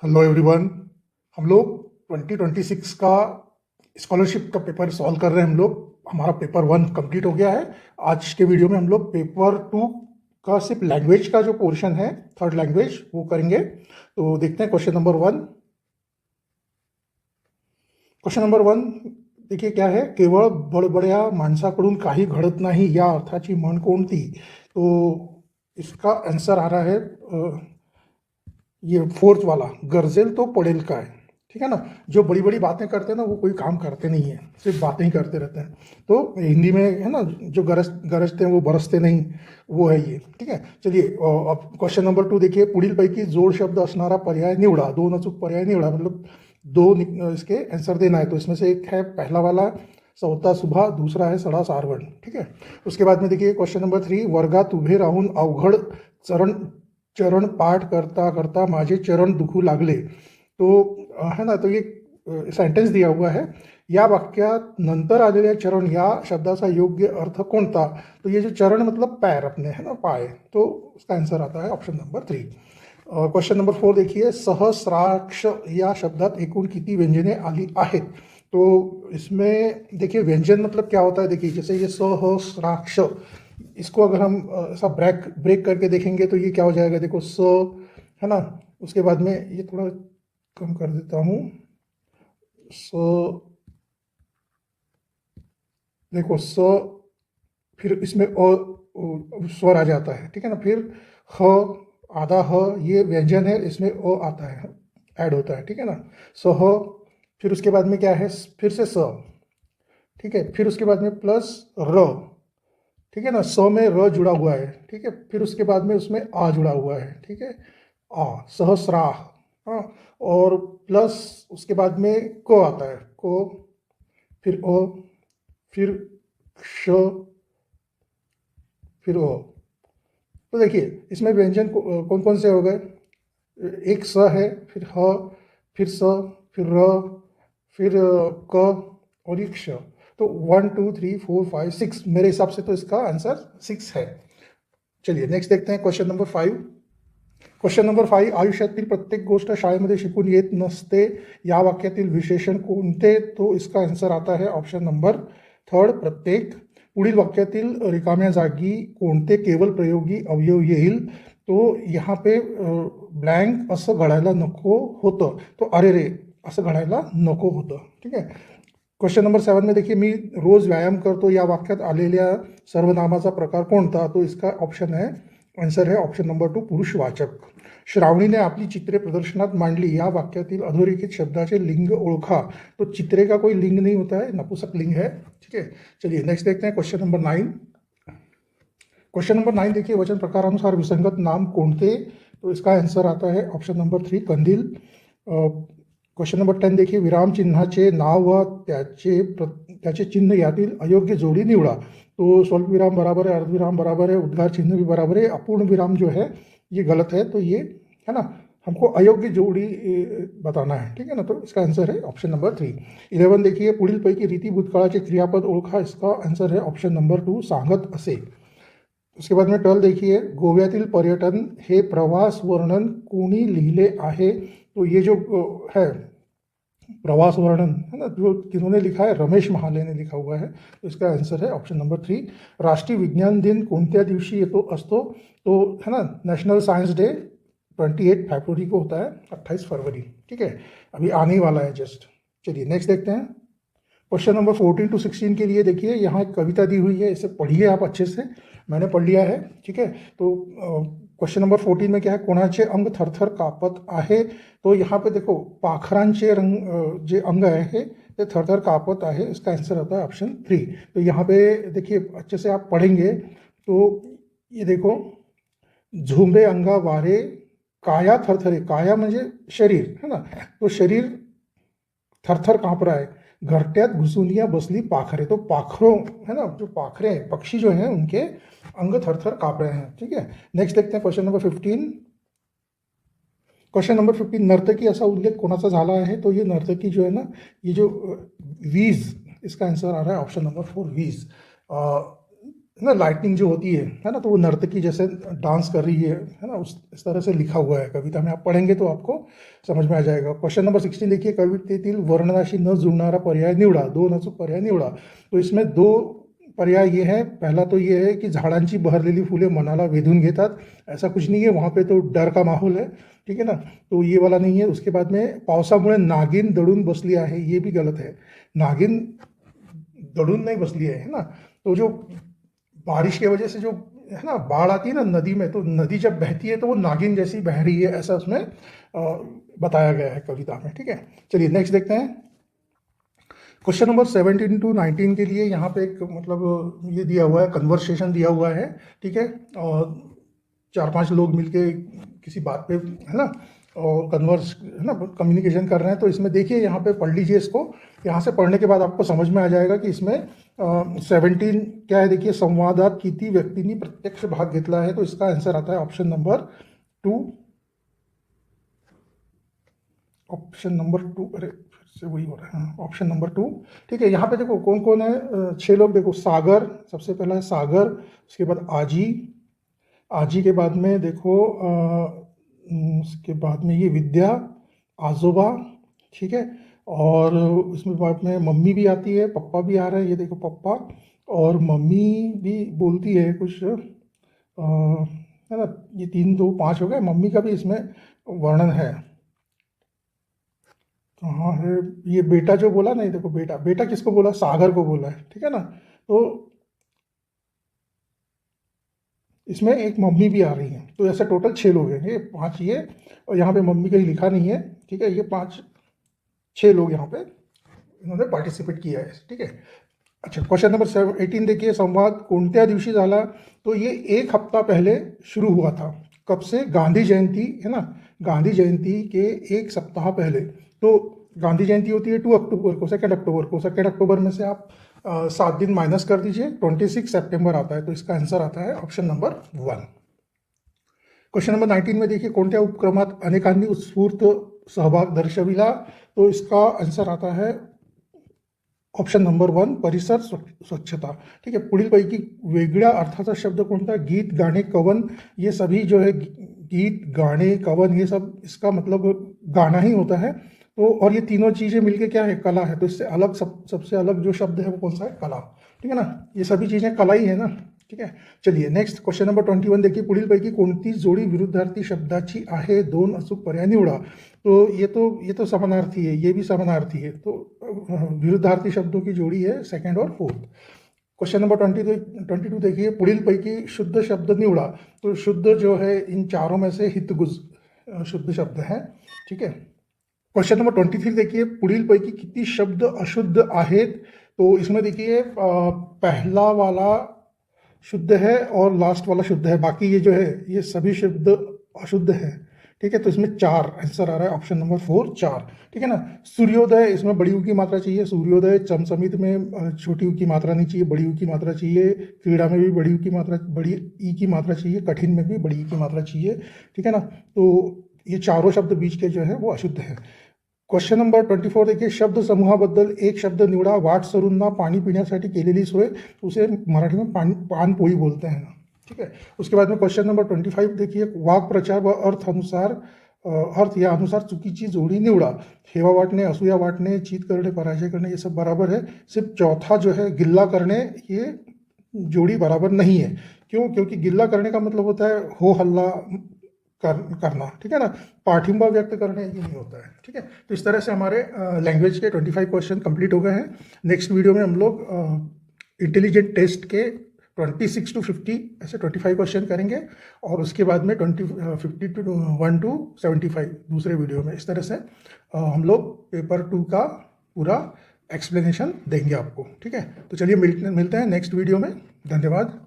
Hello everyone. हम लोग 2026 का स्कॉलरशिप का पेपर सॉल्व कर रहे हैं। हम लोग हमारा पेपर 1 कंप्लीट हो गया है। आज के वीडियो में हम लोग पेपर 2 का सिर्फ लैंग्वेज का जो पोर्शन है, थर्ड लैंग्वेज, वो करेंगे। तो देखते हैं क्वेश्चन नंबर 1। क्वेश्चन नंबर 1 देखिए क्या है। केवळ बडबड्या माणसाकडून काही घडत नाही या अर्थाची म्हण कोणती? तो इसका आंसर आ रहा है ये फोर्थ वाला, गरजेल तो पडेल काय। ठीक है ना। जो बड़ी बड़ी बातें करते हैं ना, वो कोई काम करते नहीं है, सिर्फ बातें ही करते रहते हैं। तो हिंदी में है ना, जो गरजते हैं वो बरसते नहीं, वो है ये। ठीक है, चलिए अब क्वेश्चन नंबर 2 देखिए। पुढीलपैकी जोड शब्द असणारा पर्याय निवडा। दोन अचूक पर्याय निवडा, मतलब इसके आंसर देना है। तो इसमें से एक है पहला वाला, सवता सुभा, दूसरा है सडा सारवण। ठीक है। उसके बाद में देखिए क्वेश्चन नंबर 3, वर्गात उभे राहून अवघड चरण चरण पाठ करता करता माझे चरण दुखू लागले। तो है ना, तो ये सेंटेंस दिया हुआ है। या वाक्यात नंतर आलेल्या चरण या शब्दाचा योग्य अर्थ कोणता? तो ये जो चरण मतलब पैर अपने, है ना, पाय। तो उसका आंसर आता है ऑप्शन नंबर 3। क्वेश्चन नंबर 4 देखिए। सहस्राक्ष या शब्दात एकूण किती व्यंजने आली आहेत? तो इसमें देखिए व्यंजन मतलब क्या होता है। देखिए जैसे ये सहस्राक्ष, इसको अगर हम ऐसा ब्रेक ब्रेक करके देखेंगे तो ये क्या हो जाएगा। देखो स, है ना, उसके बाद में ये थोड़ा कम कर देता हूँ। स, देखो स, फिर इसमें स्वर आ जाता है। ठीक है ना। फिर ह, आधा ह, ये व्यंजन है, इसमें आता है, ऐड होता है। ठीक है ना। सह, फिर उसके बाद में क्या है, फिर से स। ठीक है, फिर उसके बाद में प्लस र। ठीक है ना। स में र जुड़ा हुआ है। ठीक है, फिर उसके बाद में उसमें आ जुड़ा हुआ है। ठीक है, आ, सहस्राह। हाँ, और प्लस उसके बाद में को आता है, को, फिर ओ, फिर श, फिर ओ। तो देखिए इसमें व्यंजन कौन कौन से हो गए। एक स है, फिर ह, फिर स, फिर र, फिर क, और एक श। तो 1 2 3 4 5 6, मेरे हिसाब से तो इसका आंसर 6 है। चलिए नेक्स्ट देखते हैं क्वेश्चन नंबर 5। क्वेश्चन नंबर 5, आयुष्यातील प्रत्येक गोष्ट शाळेमध्ये शिकून येत नसते या वाक्यातील विशेषण कोणते? तो इसका आंसर आता है ऑप्शन नंबर 3, प्रत्येक। पुढील वाक्यातील रिकाम्या जागी कोणते केवल प्रयोगी अवयव येईल? तो यहाँ पे ब्लँक असं घडायला नको होतं, तो अरे रे असं घडायला नको होतं। ठीक है। क्वेश्चन नंबर 7 में देखिए, मी रोज व्यायाम करतो या वाक्यात आलेल्या सर्वनामाचा प्रकार कोणता? तो इसका ऑप्शन है, आंसर है ऑप्शन नंबर 2, पुरुषवाचक। श्रावणीने आपली चित्रे प्रदर्शनात मांडली या वाक्यातील अधोरेखित शब्दाचे लिंग ओळखा। तो चित्रे का कोई लिंग नहीं होता है, नपुंसक लिंग है। ठीक है, चलिए नेक्स्ट देखते हैं क्वेश्चन नंबर 9। क्वेश्चन नंबर 9 देखिए, वचन प्रकारानुसार विसंगत नाम कोणते? तो इसका आंसर आता है ऑप्शन नंबर 3, कंदील। क्वेश्चन नंबर 10 देखिए, विराम चिन्हाचे नाव व त्याचे चिन्ह यातील अयोग्य जोड़ी निवडा। तो स्वल्प विराम बराबर है, अर्धविराम बराबर है, उद्गार चिन्ह भी बराबर है, अपूर्ण विराम जो है ये गलत है। तो ये है ना, हमको अयोग्य जोड़ी बताना है। ठीक है ना। तो इसका आंसर है ऑप्शन नंबर 3। 11 देखिए, पुढीलपैकी रीती भूतकाळाचे क्रियापद ओळखा। इसका आंसर है ऑप्शन नंबर 2, सांगत असे। उसके बाद में 12 देखिए, गोव्यातील पर्यटन हे प्रवास वर्णन कोणी लिहिले आहे? तो ये जो है प्रवास वर्णन, है ना, जो किन्होंने लिखा है, रमेश महाले ने लिखा हुआ है। तो इसका आंसर है ऑप्शन नंबर 3। राष्ट्रीय विज्ञान दिन कोणत्या दिवशी येतो असतो? तो है ना, नेशनल साइंस डे 28 फरवरी को होता है, 28 फरवरी। ठीक है, अभी आने ही वाला है जस्ट। चलिए नेक्स्ट देखते हैं क्वेश्चन नंबर 14 to 16 के लिए। देखिए यहाँ एक कविता दी हुई है, इसे पढ़िए आप अच्छे से, मैंने पढ़ लिया है। ठीक है, तो क्वेश्चन नंबर 14 में क्या है, कोणाचे अंग थरथर कापत आहे? तो यहाँ पे देखो पाखरांचे रंग जे अंग आहे ते थरथर कापत आहे, इसका आंसर आता है ऑप्शन 3। तो यहाँ पे देखिए अच्छे से आप पढ़ेंगे तो ये देखो, झुंबे अंगा वारे, काया थरथरे, काया म्हणजे शरीर, है ना, तो शरीर थरथर काँप रहा है, घरट्यात घुसुनिया बसली पाखरे। तो पाखरों, है ना, जो पाखरे हैं, पक्षी जो हैं, उनके अंग थरथर काँप रहे हैं। ठीक है, नेक्स्ट देखते हैं क्वेश्चन नंबर 15। क्वेश्चन नंबर 15, नर्तकी असा उल्लेख कोणाचा झाला आहे? तो ये नर्तकी जो है ना, ये जो वीज, इसका आंसर आ रहा है ऑप्शन नंबर 4, वीज। ना लाइटनिंग जो होती है ना, तो वो नर्तकी जैसे डांस कर रही है ना, उस इस तरह से लिखा हुआ है कविता में। आप पढ़ेंगे तो आपको समझ में आ जाएगा। क्वेश्चन नंबर 16 देखिए, कवितेतील वर्णनाशी न जुळणारा पर्याय निवडा, दोन अचूक पर्याय निवडा। तो इसमें दो पर्याय ये है, पहला तो ये है की झाडांची बहरलेली फुले मनाला वेधून घेतात, ऐसा कुछ नहीं है, वहाँ पे तो डर का माहौल है, ठीक है ना, तो ये वाला नहीं है। उसके बाद में पावसामुळे नागिन दडून बसली आहे, ये भी गलत है, नागिन दड़ून नहीं बसली है ना, तो जो बारिश की वजह से जो है ना बाढ़ आती है ना नदी में, तो नदी जब बहती है तो वो नागिन जैसी बह रही है, ऐसा उसमें बताया गया है कविता में, ठीक है। चलिए नेक्स्ट देखते हैं। क्वेश्चन नंबर 17 to 19 के लिए यहाँ पे एक मतलब ये दिया हुआ है, कन्वर्सेशन दिया हुआ है, ठीक है, और 4-5 लोग मिलके किसी बात पे है ना और कन्वर्स है ना कम्युनिकेशन कर रहे हैं। तो इसमें देखिए, यहाँ पे पढ़ लीजिए इसको, यहाँ से पढ़ने के बाद आपको समझ में आ जाएगा कि इसमें 17 क्या है। देखिए, संवादात किती व्यक्तींनी प्रत्यक्ष भाग घेतला है, तो इसका आंसर आता है ऑप्शन नंबर 2। ऑप्शन नंबर 2, अरे फिर से वही हो रहा है, ऑप्शन नंबर 2, ठीक है। यहाँ पे देखो कौन कौन है, 6 लोग। देखो सागर, सबसे पहला है सागर, उसके बाद आजी, आजी के बाद में देखो उसके बाद में ये विद्या, आजोबा, ठीक है, और उसमें बाद में मम्मी भी आती है, पप्पा भी आ रहे हैं, ये देखो पप्पा, और मम्मी भी बोलती है कुछ, है ना, ये 3 2 5 हो गए। मम्मी का भी इसमें वर्णन है, कहाँ है ये बेटा जो बोला नहीं, देखो बेटा, बेटा किसको बोला, सागर को बोला है, ठीक है ना। तो इसमें एक मम्मी भी आ रही है, तो ऐसे टोटल 6 लोग हैं, ये 5 ये, और यहाँ पे मम्मी कहीं लिखा नहीं है, ठीक है। ये 6 लोग यहाँ पे इन्होंने पार्टिसिपेट किया है, ठीक है। अच्छा, क्वेश्चन नंबर 18 देखिए, संवाद कोणत्या दिवशी झाला, तो ये 1 हफ्ता पहले शुरू हुआ था। कब से, गांधी जयंती है ना, गांधी जयंती के 1 सप्ताह पहले। तो गांधी जयंती होती है 2 अक्टूबर को, 2 अक्टूबर को, 2 अक्टूबर में से आप 7 दिन माइनस कर दीजिए, 26 सितंबर आता है, तो इसका आंसर आता है ऑप्शन नंबर 1। क्वेश्चन नंबर 19 में देखिए, कोणत्या उपक्रमात अनेकांनी उत्स्फूर्त सहभाग दर्शविला, तो इसका आंसर आता है ऑप्शन नंबर 1, परिसर स्वच्छता, ठीक है। पुढीलपैकी वेगळ्या अर्थाचा शब्द कोणता, गीत, गाने, कवन, ये सभी जो है गीत, गाने, कवन, ये सब इसका मतलब गाना ही होता है। तो और ये तीनों चीज़ें मिलके क्या है, कला है, तो इससे अलग सबसे अलग जो शब्द है वो कौन सा है, कला, ठीक है ना, ये सभी चीज़ें कला ही है ना, ठीक है। चलिए नेक्स्ट क्वेश्चन नंबर 21 देखिए, पुढीलपैकी कोणती जोडी विरुद्धार्थी शब्दाची आहे, 2 अचूक पर्याय निवडा। तो ये तो समानार्थी है, ये भी समानार्थी है, तो विरुद्धार्थी शब्दों की जोड़ी है 2nd और 4th। क्वेश्चन नंबर 22 देखिए, पुढीलपैकी शुद्ध शब्द निवडा, तो शुद्ध जो है इन चारों में से हितगुज शुद्ध शब्द है, ठीक है। क्वेश्चन नंबर 23 देखिए, पुढीलपैकी किती शब्द अशुद्ध आहेत, तो इसमें देखिए पहला वाला शुद्ध है और लास्ट वाला शुद्ध है, बाकी ये जो है ये सभी शब्द अशुद्ध है, ठीक है। तो इसमें 4 आंसर आ रहा है, ऑप्शन नंबर 4 4, ठीक है ना। सूर्योदय, इसमें बड़ी ऊ की मात्रा चाहिए, सूर्योदय। चमसमित में छोटी ऊ की मात्रा नहीं चाहिए, बड़ी ऊ की मात्रा चाहिए। क्रीड़ा में भी बड़ी ऊ की मात्रा, बड़ी ई की मात्रा चाहिए। कठिन में भी बड़ी ई की मात्रा चाहिए, ठीक है ना। तो ये चारों शब्द बीच के जो है वो अशुद्ध है। क्वेश्चन नंबर 24 देखिए, शब्द समूहाबद्दल एक शब्द निवडा, वाट सरूंना पाणी पिण्यासाठी केलेली सोय, उसे मराठी में पानपोई बोलते हैं ना, ठीक है। उसके बाद में क्वेश्चन नंबर 25 देखिए, वाक प्रचार व अर्थ अनुसार अर्थ या अनुसार चुकीची जोड़ी निवडा, हेवा वाटणे, असूया वाटणे, चीत करणे, पराजय करणे, ये सब बराबर है। सिर्फ चौथा जो है गिल्ला करने, ये जोड़ी बराबर नहीं है। क्यों, क्योंकि गिल्ला करने का मतलब होता है हो हल्ला करना, ठीक है ना, पाठिंबा व्यक्त करने ये नहीं होता है, ठीक है। तो इस तरह से हमारे लैंग्वेज के 25 क्वेश्चन कंप्लीट हो गए हैं। नेक्स्ट वीडियो में हम लोग इंटेलिजेंट टेस्ट के 26 to 50 ऐसे 25 क्वेश्चन करेंगे, और उसके बाद में 50 to 1 to 75 दूसरे वीडियो में। इस तरह से हम लोग पेपर 2 का पूरा एक्सप्लेनेशन देंगे आपको, ठीक है। तो चलिए मिलते हैं नेक्स्ट वीडियो में। धन्यवाद।